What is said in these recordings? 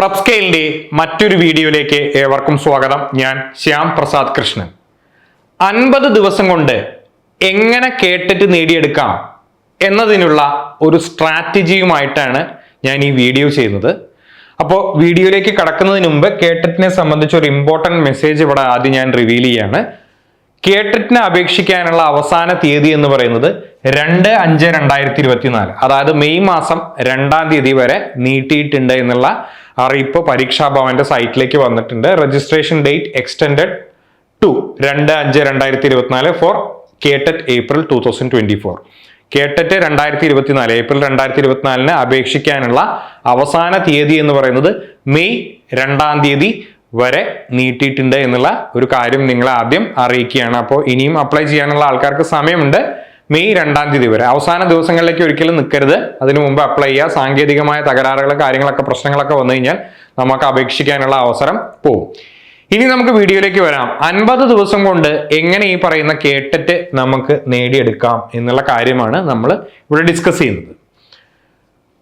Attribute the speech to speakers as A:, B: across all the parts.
A: പ്രപ്സ്കെയിലിന്റെ മറ്റൊരു വീഡിയോയിലേക്ക് ഏവർക്കും സ്വാഗതം. ഞാൻ ശ്യാം പ്രസാദ് കൃഷ്ണൻ. 50 ദിവസം കൊണ്ട് എങ്ങനെ കേട്ടിട്ട് നേടിയെടുക്കാം എന്നതിനുള്ള ഒരു സ്ട്രാറ്റജിയുമായിട്ടാണ് ഞാൻ ഈ വീഡിയോ ചെയ്യുന്നത്. അപ്പോൾ വീഡിയോയിലേക്ക് കടക്കുന്നതിന് മുമ്പ് കേട്ടിട്ടിനെ സംബന്ധിച്ച് ഒരു ഇമ്പോർട്ടൻറ്റ് മെസ്സേജ് ഇവിടെ ആദ്യം ഞാൻ റിവീൽ ചെയ്യാണ്. കേട്ടിട്ടിനെ അപേക്ഷിക്കാനുള്ള അവസാന തീയതി എന്ന് പറയുന്നത് 2/5/2024, അതായത് മെയ് മാസം 2-ാം തീയതി വരെ നീട്ടിയിട്ടുണ്ട് എന്നുള്ള അറിയിപ്പ് പരീക്ഷാ ഭവന്റെ സൈറ്റിലേക്ക് വന്നിട്ടുണ്ട്. Registration date extended to 2/5/2024 for KTET April 2024. KTET 2024 April 2024 അപേക്ഷിക്കാനുള്ള അവസാന തീയതി എന്ന് പറയുന്നത് മെയ് 2-ാം തീയതി വരെ നീട്ടിയിട്ടുണ്ട് എന്നുള്ള ഒരു കാര്യം നിങ്ങളെ ആദ്യം അറിയിക്കുകയാണ്. അപ്പോൾ ഇനിയും അപ്ലൈ ചെയ്യാനുള്ള ആൾക്കാർക്ക് സമയമുണ്ട്. മെയ് 2-ാം തീയതി വരെ, അവസാന ദിവസങ്ങളിലേക്ക് ഒരിക്കലും നിൽക്കരുത്. അതിനു മുമ്പ് അപ്ലൈ ചെയ്യുക. സാങ്കേതികമായ തകരാറുകൾ, കാര്യങ്ങളൊക്കെ, പ്രശ്നങ്ങളൊക്കെ വന്നു കഴിഞ്ഞാൽ നമുക്ക് അപേക്ഷിക്കാനുള്ള അവസരം പോകും. ഇനി നമുക്ക് വീഡിയോയിലേക്ക് വരാം. 50 ദിവസം കൊണ്ട് എങ്ങനെ ഈ പറയുന്ന കേട്ടറ്റ് നമുക്ക് നേടിയെടുക്കാം എന്നുള്ള കാര്യമാണ് നമ്മൾ ഇവിടെ ഡിസ്കസ് ചെയ്യുന്നത്.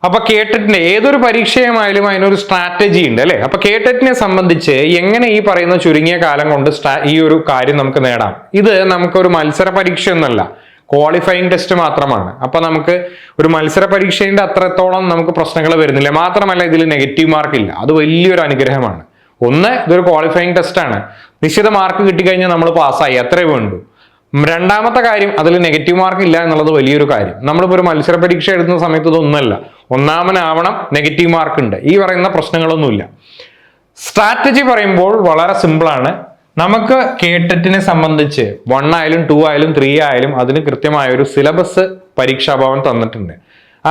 A: അപ്പൊ കേട്ടറ്റിന്റെ ഏതൊരു പരീക്ഷയുമായാലും അതിനൊരു സ്ട്രാറ്റജി ഉണ്ട് അല്ലെ. അപ്പൊ കേട്ടറ്റിനെ സംബന്ധിച്ച് എങ്ങനെ ഈ പറയുന്ന ചുരുങ്ങിയ കാലം കൊണ്ട് ഈ ഒരു കാര്യം നമുക്ക് നേടാം? ഇത് നമുക്കൊരു മത്സര പരീക്ഷയൊന്നുമല്ല, ക്വാളിഫയിങ് ടെസ്റ്റ് മാത്രമാണ്. അപ്പൊ നമുക്ക് ഒരു മത്സര പരീക്ഷയുടെ അത്രത്തോളം നമുക്ക് പ്രശ്നങ്ങൾ വരുന്നില്ല. മാത്രമല്ല ഇതിൽ നെഗറ്റീവ് മാർക്ക് ഇല്ല. അത് വലിയൊരു അനുഗ്രഹമാണ്. ഒന്ന്, ഇതൊരു ക്വാളിഫയിങ് ടെസ്റ്റ് ആണ്. നിശ്ചിത മാർക്ക് കിട്ടിക്കഴിഞ്ഞാൽ നമ്മൾ പാസ്സായി, അത്രേ വേണ്ടൂ. രണ്ടാമത്തെ കാര്യം, അതിൽ നെഗറ്റീവ് മാർക്ക് ഇല്ല എന്നുള്ളത് വലിയൊരു കാര്യം. നമ്മളിപ്പോൾ ഒരു മത്സര പരീക്ഷ എഴുതുന്ന സമയത്ത് ഇതൊന്നല്ല. ഒന്നാമനാവണം, നെഗറ്റീവ് മാർക്ക് ഉണ്ട്, ഈ പറയുന്ന പ്രശ്നങ്ങളൊന്നുമില്ല. സ്ട്രാറ്റജി പറയുമ്പോൾ വളരെ സിമ്പിളാണ്. നമുക്ക് കേട്ടറ്റിനെ സംബന്ധിച്ച് 1 ആയാലും 2 ആയാലും 3 ആയാലും അതിന് കൃത്യമായ ഒരു സിലബസ് പരീക്ഷാ ഭവൻ തന്നിട്ടുണ്ട്.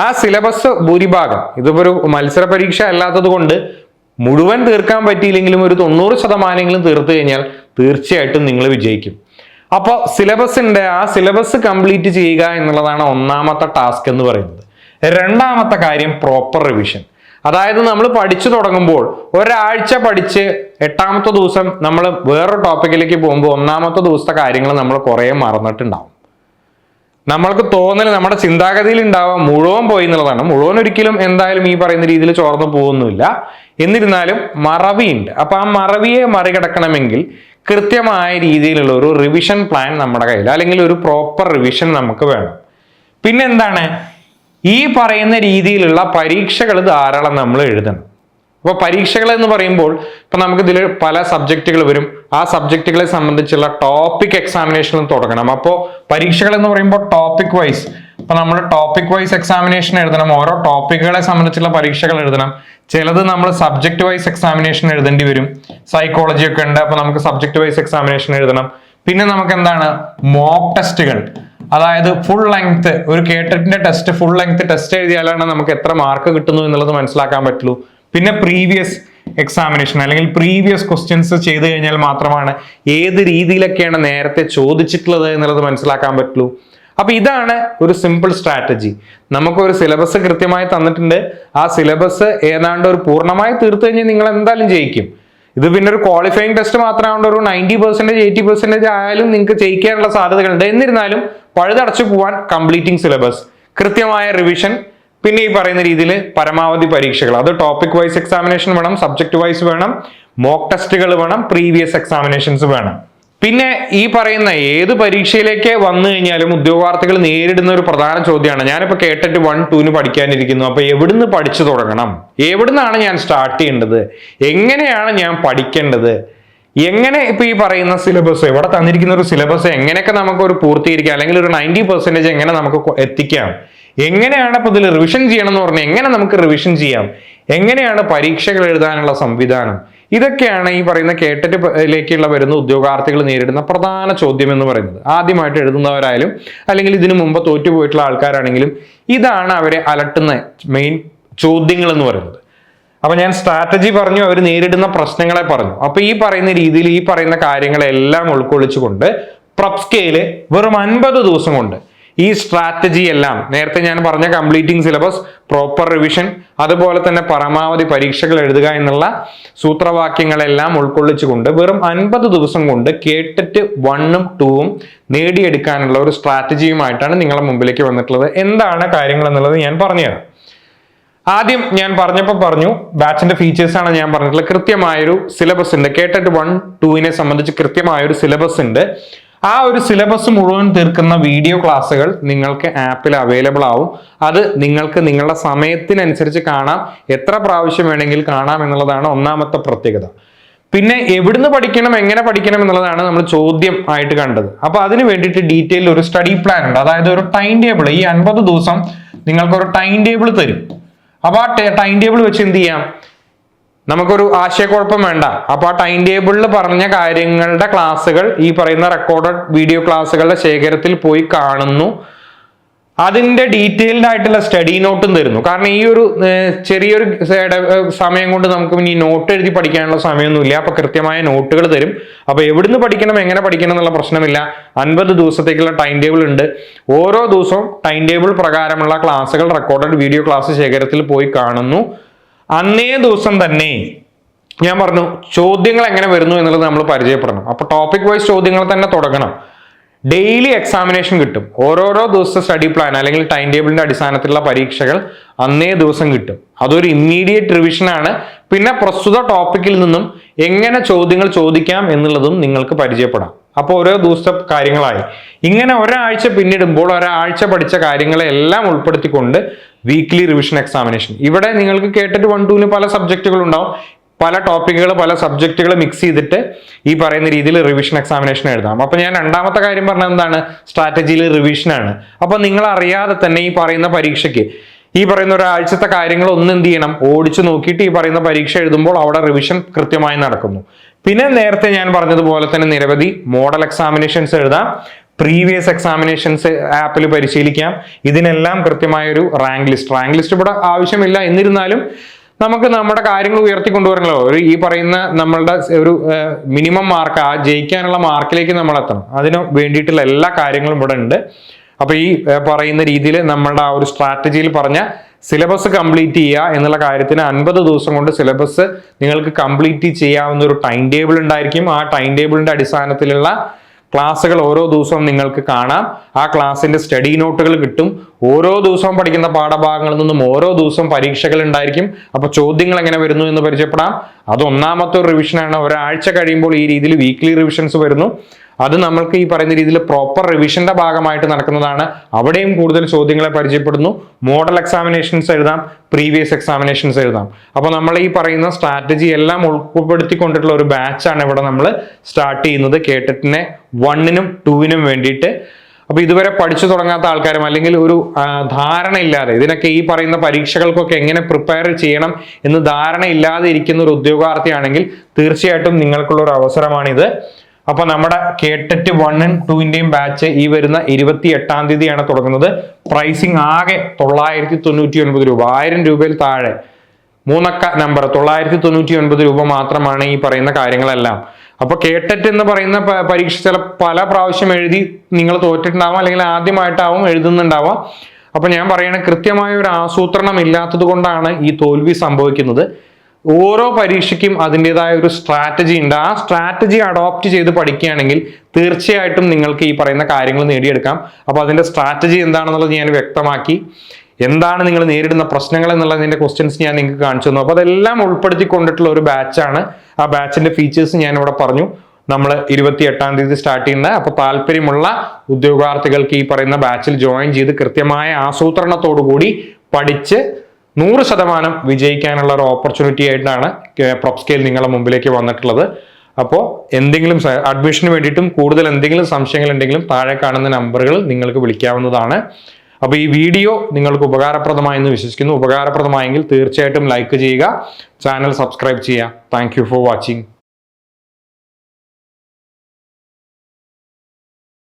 A: ആ സിലബസ് ഭൂരിഭാഗം, ഇതിപ്പോ ഒരു മത്സര പരീക്ഷ അല്ലാത്തത് കൊണ്ട് മുഴുവൻ തീർക്കാൻ പറ്റിയില്ലെങ്കിലും ഒരു 90% തീർത്തു കഴിഞ്ഞാൽ തീർച്ചയായിട്ടും നിങ്ങൾ വിജയിക്കും. അപ്പോൾ സിലബസിന്റെ ആ സിലബസ് കംപ്ലീറ്റ് ചെയ്യുക എന്നുള്ളതാണ് ഒന്നാമത്തെ ടാസ്ക് എന്ന് പറയുന്നത്. രണ്ടാമത്തെ കാര്യം പ്രോപ്പർ റിവിഷൻ. അതായത് നമ്മൾ പഠിച്ചു തുടങ്ങുമ്പോൾ ഒരാഴ്ച പഠിച്ച് 8-ാമത്തെ ദിവസം നമ്മൾ വേറൊരു ടോപ്പിക്കിലേക്ക് പോകുമ്പോൾ 1-ാമത്തെ ദിവസത്തെ കാര്യങ്ങൾ നമ്മൾ കുറേ മറന്നിട്ടുണ്ടാവും. നമ്മൾക്ക് തോന്നൽ, നമ്മുടെ ചിന്താഗതിയിൽ ഉണ്ടാവാൻ മുഴുവൻ പോയി എന്നുള്ളതാണ്. മുഴുവൻ ഒരിക്കലും എന്തായാലും ഈ പറയുന്ന രീതിയിൽ ചോർന്നു പോകുന്നില്ല. എന്നിരുന്നാലും മറവിയുണ്ട്. അപ്പൊ ആ മറവിയെ മറികടക്കണമെങ്കിൽ കൃത്യമായ രീതിയിലുള്ള ഒരു റിവിഷൻ പ്ലാൻ നമ്മുടെ കയ്യിൽ, അല്ലെങ്കിൽ ഒരു പ്രോപ്പർ റിവിഷൻ നമുക്ക് വേണം. പിന്നെ എന്താണ്, ഈ പറയുന്ന രീതിയിലുള്ള പരീക്ഷകൾ ധാരാളം നമ്മൾ എഴുതണം. അപ്പോൾ പരീക്ഷകൾ എന്ന് പറയുമ്പോൾ ഇപ്പൊ നമുക്ക് ഇതിൽ പല സബ്ജക്റ്റുകൾ വരും. ആ സബ്ജക്റ്റുകളെ സംബന്ധിച്ചുള്ള ടോപ്പിക് എക്സാമിനേഷനും തുടങ്ങണം. അപ്പോൾ പരീക്ഷകൾ എന്ന് പറയുമ്പോൾ ടോപ്പിക് വൈസ്, ഇപ്പൊ നമ്മൾ ടോപ്പിക് വൈസ് എക്സാമിനേഷൻ എഴുതണം. ഓരോ ടോപ്പിക്കുകളെ സംബന്ധിച്ചുള്ള പരീക്ഷകൾ എഴുതണം. ചിലത് നമ്മൾ സബ്ജക്ട് വൈസ് എക്സാമിനേഷൻ എഴുതേണ്ടി വരും. സൈക്കോളജി ഒക്കെ ഉണ്ട്, അപ്പൊ നമുക്ക് സബ്ജക്ട് വൈസ് എക്സാമിനേഷൻ എഴുതണം. പിന്നെ നമുക്ക് എന്താണ്, മോക്ക് ടെസ്റ്റുകൾ, അതായത് ഫുൾ ലെങ്ത് ഒരു കേട്ടറ്റിന്റെ ടെസ്റ്റ്, ഫുൾ ലെങ്ത് ടെസ്റ്റ് എഴുതിയാലാണ് നമുക്ക് എത്ര മാർക്ക് കിട്ടുന്നു എന്നുള്ളത് മനസ്സിലാക്കാൻ പറ്റുള്ളൂ. പിന്നെ പ്രീവിയസ് എക്സാമിനേഷൻ അല്ലെങ്കിൽ പ്രീവിയസ് ക്വസ്റ്റ്യൻസ് ചെയ്ത് കഴിഞ്ഞാൽ മാത്രമാണ് ഏത് രീതിയിലൊക്കെയാണ് നേരത്തെ ചോദിച്ചിട്ടുള്ളത് എന്നുള്ളത് മനസ്സിലാക്കാൻ പറ്റുള്ളൂ. അപ്പൊ ഇതാണ് ഒരു സിമ്പിൾ സ്ട്രാറ്റജി. നമുക്കൊരു സിലബസ് കൃത്യമായി തന്നിട്ടുണ്ട്. ആ സിലബസ് ഏതാണ്ട് ഒരു പൂർണ്ണമായി തീർത്തു കഴിഞ്ഞാൽ നിങ്ങൾ എന്തായാലും ജയിക്കും. ഇത് പിന്നെ ഒരു ക്വാളിഫയിങ് ടെസ്റ്റ് മാത്രമാകൊണ്ട് ഒരു 90% 80% ആയാലും നിങ്ങൾക്ക് ജയിക്കാനുള്ള സാധ്യതകളുണ്ട്. എന്നിരുന്നാലും പഴുതടച്ചു പോവാൻ കംപ്ലീറ്റിംഗ് സിലബസ്, കൃത്യമായ റിവിഷൻ, പിന്നെ ഈ പറയുന്ന രീതിയിൽ പരമാവധി പരീക്ഷകൾ, അത് ടോപ്പിക് വൈസ് എക്സാമിനേഷൻ വേണം, സബ്ജക്ട് വൈസ് വേണം, മോക്ക് ടെസ്റ്റുകൾ വേണം, പ്രീവിയസ് എക്സാമിനേഷൻസ് വേണം. പിന്നെ ഈ പറയുന്ന ഏത് പരീക്ഷയിലേക്ക് വന്നു കഴിഞ്ഞാലും ഉദ്യോഗാർത്ഥികൾ നേരിടുന്ന ഒരു പ്രധാന ചോദ്യമാണ്, ഞാനിപ്പോൾ കേട്ടിട്ട് 1, 2 പഠിക്കാനിരിക്കുന്നു, അപ്പൊ എവിടുന്ന് പഠിച്ചു തുടങ്ങണം, എവിടുന്നാണ് ഞാൻ സ്റ്റാർട്ട് ചെയ്യേണ്ടത്, എങ്ങനെയാണ് ഞാൻ പഠിക്കേണ്ടത്, എങ്ങനെ ഇപ്പൊ ഈ പറയുന്ന സിലബസ്, ഇവിടെ തന്നിരിക്കുന്ന ഒരു സിലബസ് എങ്ങനെയൊക്കെ നമുക്ക് ഒരു പൂർത്തീകരിക്കാം, അല്ലെങ്കിൽ ഒരു 90% എങ്ങനെ നമുക്ക് എത്തിക്കാം, എങ്ങനെയാണ് ഇപ്പൊ ഇതിൽ റിവിഷൻ ചെയ്യണം എന്ന് പറഞ്ഞാൽ എങ്ങനെ നമുക്ക് റിവിഷൻ ചെയ്യാം, എങ്ങനെയാണ് പരീക്ഷകൾ എഴുതാനുള്ള സംവിധാനം, ഇതൊക്കെയാണ് ഈ പറയുന്ന കേട്ടറ്റിലേക്കുള്ള വരുന്ന ഉദ്യോഗാർത്ഥികൾ നേരിടുന്ന പ്രധാന ചോദ്യം എന്ന് പറയുന്നത്. ആദ്യമായിട്ട് എഴുതുന്നവരായാലും അല്ലെങ്കിൽ ഇതിനു മുമ്പ് തോറ്റുപോയിട്ടുള്ള ആൾക്കാരാണെങ്കിലും ഇതാണ് അവരെ അലട്ടുന്ന മെയിൻ ചോദ്യങ്ങൾ എന്ന് പറയുന്നത്. അപ്പൊ ഞാൻ സ്ട്രാറ്റജി പറഞ്ഞു, അവർ നേരിടുന്ന പ്രശ്നങ്ങളെ പറഞ്ഞു. അപ്പൊ ഈ പറയുന്ന രീതിയിൽ ഈ പറയുന്ന കാര്യങ്ങളെല്ലാം ഉൾക്കൊള്ളിച്ചുകൊണ്ട് പ്രപ്സ്കെയില് വെറും 50 ദിവസം കൊണ്ട് ഈ സ്ട്രാറ്റജി എല്ലാം, നേരത്തെ ഞാൻ പറഞ്ഞ കംപ്ലീറ്റിംഗ് സിലബസ്, പ്രോപ്പർ റിവിഷൻ, അതുപോലെ തന്നെ പരമാവധി പരീക്ഷകൾ എഴുതുക എന്നുള്ള സൂത്രവാക്യങ്ങളെല്ലാം ഉൾക്കൊള്ളിച്ചുകൊണ്ട് വെറും 50 ദിവസം കൊണ്ട് കേട്ടറ്റ് 1ഉം 2ഉം നേടിയെടുക്കാനുള്ള ഒരു സ്ട്രാറ്റജിയുമായിട്ടാണ് നിങ്ങളുടെ മുമ്പിലേക്ക് വന്നിട്ടുള്ളത്. എന്താണ് കാര്യങ്ങൾ എന്നുള്ളത് ഞാൻ പറഞ്ഞുതരാം. ആദ്യം ഞാൻ പറഞ്ഞു ബാച്ചിന്റെ ഫീച്ചേഴ്സ് ആണ് ഞാൻ പറഞ്ഞിട്ടുള്ളത്. കൃത്യമായൊരു സിലബസ് ഉണ്ട്. കേട്ടറ്റ് 1-2 സംബന്ധിച്ച് കൃത്യമായൊരു സിലബസ് ഉണ്ട്. ആ ഒരു സിലബസ് മുഴുവൻ തീർക്കുന്ന വീഡിയോ ക്ലാസ്സുകൾ നിങ്ങൾക്ക് ആപ്പിൽ അവൈലബിൾ ആവും. അത് നിങ്ങൾക്ക് നിങ്ങളുടെ സമയത്തിനനുസരിച്ച് കാണാം, എത്ര പ്രാവശ്യം വേണമെങ്കിൽ കാണാം എന്നുള്ളതാണ് ഒന്നാമത്തെ പ്രത്യേകത. പിന്നെ എവിടുന്ന് പഠിക്കണം, എങ്ങനെ പഠിക്കണം എന്നുള്ളതാണ് നമ്മൾ ചോദ്യം ആയിട്ട് കണ്ടത്. അപ്പൊ അതിന് വേണ്ടിയിട്ട് ഡീറ്റെയിൽ ഒരു സ്റ്റഡി പ്ലാൻ ഉണ്ട്. അതായത് ഒരു ടൈം ടേബിൾ, ഈ 50 ദിവസം നിങ്ങൾക്ക് ഒരു ടൈം ടേബിൾ തരും. അപ്പൊ ആ ടൈം ടേബിൾ വെച്ച് എന്ത് ചെയ്യാം, നമുക്കൊരു ആശയക്കുഴപ്പം വേണ്ട. അപ്പൊ ആ ടൈം ടേബിളിൽ പറഞ്ഞ കാര്യങ്ങളുടെ ക്ലാസ്സുകൾ ഈ പറയുന്ന റെക്കോർഡഡ് വീഡിയോ ക്ലാസ്സുകളുടെ ശേഖരത്തിൽ പോയി കാണുന്നു. അതിന്റെ ഡീറ്റെയിൽഡ് ആയിട്ടുള്ള സ്റ്റഡി നോട്ടും തരുന്നു. കാരണം ഈ ഒരു ചെറിയൊരു സമയം കൊണ്ട് നമുക്ക് ഇനി നോട്ട് എഴുതി പഠിക്കാനുള്ള സമയമൊന്നുമില്ല. അപ്പൊ കൃത്യമായ നോട്ടുകൾ തരും. അപ്പൊ എവിടുന്ന് പഠിക്കണം, എങ്ങനെ പഠിക്കണം എന്നുള്ള പ്രശ്നമില്ല. 50 ദിവസത്തേക്കുള്ള ടൈം ടേബിൾ ഉണ്ട്. ഓരോ ദിവസവും ടൈം ടേബിൾ പ്രകാരമുള്ള ക്ലാസ്സുകൾ റെക്കോർഡഡ് വീഡിയോ ക്ലാസ് ശേഖരത്തിൽ പോയി കാണുന്നു. അന്നേ ദിവസം തന്നെ ഞാൻ പറഞ്ഞു ചോദ്യങ്ങൾ എങ്ങനെ വരുന്നു എന്നുള്ളത് നമ്മൾ പരിചയപ്പെടണം. അപ്പൊ ടോപ്പിക് വൈസ് ചോദ്യങ്ങൾ തന്നെ തുടങ്ങണം. ഡെയിലി എക്സാമിനേഷൻ കിട്ടും. ഓരോരോ ദിവസത്തെ സ്റ്റഡി പ്ലാൻ അല്ലെങ്കിൽ ടൈം ടേബിളിന്റെ അടിസ്ഥാനത്തിലുള്ള പരീക്ഷകൾ അന്നേ ദിവസം കിട്ടും. അതൊരു ഇമ്മീഡിയറ്റ് റിവിഷൻ ആണ്. പിന്നെ പ്രസ്തുത ടോപ്പിക്കിൽ നിന്നും എങ്ങനെ ചോദ്യങ്ങൾ ചോദിക്കാം എന്നുള്ളതും നിങ്ങൾക്ക് പരിചയപ്പെടാം. അപ്പോൾ ഓരോ ദിവസത്തെ കാര്യങ്ങളായി ഇങ്ങനെ ഒരാഴ്ച പിന്നിടുമ്പോൾ ഒരാഴ്ച പഠിച്ച കാര്യങ്ങളെ എല്ലാം ഉൾപ്പെടുത്തിക്കൊണ്ട് വീക്ക്ലി റിവിഷൻ എക്സാമിനേഷൻ. ഇവിടെ നിങ്ങൾക്ക് കേട്ടിട്ട് 1-2 പല സബ്ജക്റ്റുകൾ ഉണ്ടാവും. പല ടോപ്പിക്കുകൾ, പല സബ്ജക്റ്റുകൾ മിക്സ് ചെയ്തിട്ട് ഈ പറയുന്ന രീതിയിൽ റിവിഷൻ എക്സാമിനേഷൻ എഴുതാം. അപ്പൊ ഞാൻ രണ്ടാമത്തെ കാര്യം പറഞ്ഞത് എന്താണ്, സ്ട്രാറ്റജിയിൽ റിവിഷൻ ആണ്. അപ്പൊ നിങ്ങൾ അറിയാതെ തന്നെ ഈ പറയുന്ന പരീക്ഷയ്ക്ക് ഈ പറയുന്ന ഒരാഴ്ചത്തെ കാര്യങ്ങൾ ഒന്ന് എന്ത് ചെയ്യണം, ഓടിച്ചു നോക്കിയിട്ട് ഈ പറയുന്ന പരീക്ഷ എഴുതുമ്പോൾ അവിടെ റിവിഷൻ കൃത്യമായി നടക്കുന്നു. പിന്നെ നേരത്തെ ഞാൻ പറഞ്ഞതുപോലെ തന്നെ നിരവധി മോഡൽ എക്സാമിനേഷൻസ് എഴുതാം, പ്രീവിയസ് എക്സാമിനേഷൻസ് ആപ്പിൽ പരിശീലിക്കാം. ഇതിനെല്ലാം കൃത്യമായ ഒരു റാങ്ക് ലിസ്റ്റ് ഇവിടെ ആവശ്യമില്ല. എന്നിരുന്നാലും നമുക്ക് നമ്മുടെ കാര്യങ്ങൾ ഉയർത്തിക്കൊണ്ടുവരണല്ലോ. ഒരു ഈ പറയുന്ന നമ്മളുടെ ഒരു മിനിമം മാർക്ക്, ആ ജയിക്കാനുള്ള മാർക്കിലേക്ക് നമ്മൾ എത്തണം. അതിന് വേണ്ടിയിട്ടുള്ള എല്ലാ കാര്യങ്ങളും ഇവിടെ ഉണ്ട്. അപ്പൊ ഈ പറയുന്ന രീതിയിൽ നമ്മളുടെ ആ ഒരു സ്ട്രാറ്റജിയിൽ പറഞ്ഞ സിലബസ് കംപ്ലീറ്റ് ചെയ്യുക എന്നുള്ള കാര്യത്തിന് 50 ദിവസം കൊണ്ട് സിലബസ് നിങ്ങൾക്ക് കംപ്ലീറ്റ് ചെയ്യാവുന്ന ഒരു ടൈം ടേബിൾ ഉണ്ടായിരിക്കും. ആ ടൈം ടേബിളിന്റെ അടിസ്ഥാനത്തിലുള്ള ക്ലാസ്സുകൾ ഓരോ ദിവസവും നിങ്ങൾക്ക് കാണാം. ആ ക്ലാസ്സിന്റെ സ്റ്റഡി നോട്ടുകൾ കിട്ടും. ഓരോ ദിവസവും പഠിക്കുന്ന പാഠഭാഗങ്ങളിൽ നിന്നും ഓരോ ദിവസവും പരീക്ഷകൾ ഉണ്ടായിരിക്കും. അപ്പൊ ചോദ്യങ്ങൾ എങ്ങനെ വരുന്നു എന്ന് പരിചയപ്പെടാം. അത് ഒന്നാമത്തെ ഒരു റിവിഷനാണ്. ഒരാഴ്ച കഴിയുമ്പോൾ ഈ രീതിയിൽ വീക്ക്ലി റിവിഷൻസ് വരുന്നു. അത് നമ്മൾക്ക് ഈ പറയുന്ന രീതിയിൽ പ്രോപ്പർ റിവിഷന്റെ ഭാഗമായിട്ട് നടക്കുന്നതാണ്. അവിടെയും കൂടുതൽ ചോദ്യങ്ങളെ പരിചയപ്പെടുന്നു. മോഡൽ എക്സാമിനേഷൻസ് എഴുതാം, പ്രീവിയസ് എക്സാമിനേഷൻസ് എഴുതാം. അപ്പൊ നമ്മൾ ഈ പറയുന്ന സ്ട്രാറ്റജി എല്ലാം ഉൾപ്പെടുത്തിക്കൊണ്ടിട്ടുള്ള ഒരു ബാച്ചാണ് ഇവിടെ നമ്മൾ സ്റ്റാർട്ട് ചെയ്യുന്നത് കേട്ടറ്റിനെ 1-നും 2-നും വേണ്ടിയിട്ട്. അപ്പൊ ഇതുവരെ പഠിച്ചു തുടങ്ങാത്ത ആൾക്കാരും അല്ലെങ്കിൽ ഒരു ധാരണ ഇല്ലാതെ ഇതിനൊക്കെ ഈ പറയുന്ന പരീക്ഷകൾക്കൊക്കെ എങ്ങനെ പ്രിപ്പയർ ചെയ്യണം എന്ന് ധാരണ ഇല്ലാതെ ഇരിക്കുന്ന ഒരു ഉദ്യോഗാർത്ഥിയാണെങ്കിൽ തീർച്ചയായിട്ടും നിങ്ങൾക്കുള്ള ഒരു അവസരമാണിത്. അപ്പൊ നമ്മുടെ കേട്ടറ്റ് 1-നും 2-ന്റെയും ബാച്ച് ഈ വരുന്ന 28-ാം തീയതിയാണ് തുടങ്ങുന്നത്. പ്രൈസിങ് ആകെ 999 രൂപ, 1000 രൂപയിൽ താഴെ 3 അക്ക നമ്പർ 999 രൂപ മാത്രമാണ് ഈ പറയുന്ന കാര്യങ്ങളെല്ലാം. അപ്പൊ കേട്ടറ്റ് എന്ന് പറയുന്ന പരീക്ഷ ചില പല പ്രാവശ്യം എഴുതി നിങ്ങൾ തോറ്റിട്ടുണ്ടാവാം, അല്ലെങ്കിൽ ആദ്യമായിട്ടാവും എഴുതുന്നുണ്ടാവാം. അപ്പൊ ഞാൻ പറയണ കൃത്യമായ ഒരു ആസൂത്രണം ഇല്ലാത്തത് കൊണ്ടാണ് ഈ തോൽവി സംഭവിക്കുന്നത്. ഓരോ പരീക്ഷയ്ക്കും അതിൻ്റെതായ ഒരു സ്ട്രാറ്റജി ഉണ്ട്. ആ സ്ട്രാറ്റജി അഡോപ്റ്റ് ചെയ്ത് പഠിക്കുകയാണെങ്കിൽ തീർച്ചയായിട്ടും നിങ്ങൾക്ക് ഈ പറയുന്ന കാര്യങ്ങൾ നേടിയെടുക്കാം. അപ്പൊ അതിന്റെ സ്ട്രാറ്റജി എന്താണെന്നുള്ളത് ഞാൻ വ്യക്തമാക്കി. എന്താണ് നിങ്ങൾ നേരിടുന്ന പ്രശ്നങ്ങൾ എന്നുള്ളതിന്റെ ക്വസ്റ്റ്യൻസ് ഞാൻ നിങ്ങൾക്ക് കാണിച്ചു തന്നു. അപ്പൊ അതെല്ലാം ഉൾപ്പെടുത്തിക്കൊണ്ടിട്ടുള്ള ഒരു ബാച്ചാണ്. ആ ബാച്ചിന്റെ ഫീച്ചേഴ്സ് ഞാൻ ഇവിടെ പറഞ്ഞു. നമ്മൾ 28-ാം തീയതി സ്റ്റാർട്ട് ചെയ്യുന്നത്. അപ്പൊ താല്പര്യമുള്ള ഉദ്യോഗാർത്ഥികൾക്ക് ഈ പറയുന്ന ബാച്ചിൽ ജോയിൻ ചെയ്ത് കൃത്യമായ ആസൂത്രണത്തോടു കൂടി പഠിച്ച് 100% വിജയിക്കാനുള്ള ഒരു ഓപ്പർച്യൂണിറ്റി ആയിട്ടാണ് പ്രൊപ്സ്കെയിൽ നിങ്ങളുടെ മുമ്പിലേക്ക് വന്നിട്ടുള്ളത്. അപ്പോൾ എന്തെങ്കിലും അഡ്മിഷന് വേണ്ടിയിട്ടും കൂടുതൽ എന്തെങ്കിലും സംശയങ്ങൾ ഉണ്ടെങ്കിലും താഴെ കാണുന്ന നമ്പറുകൾ നിങ്ങൾക്ക് വിളിക്കാവുന്നതാണ്. അപ്പോൾ ഈ വീഡിയോ നിങ്ങൾക്ക് ഉപകാരപ്രദമായെന്ന് വിശ്വസിക്കുന്നു. ഉപകാരപ്രദമായെങ്കിൽ തീർച്ചയായിട്ടും ലൈക്ക് ചെയ്യുക, ചാനൽ സബ്സ്ക്രൈബ് ചെയ്യുക. Thank you for watching.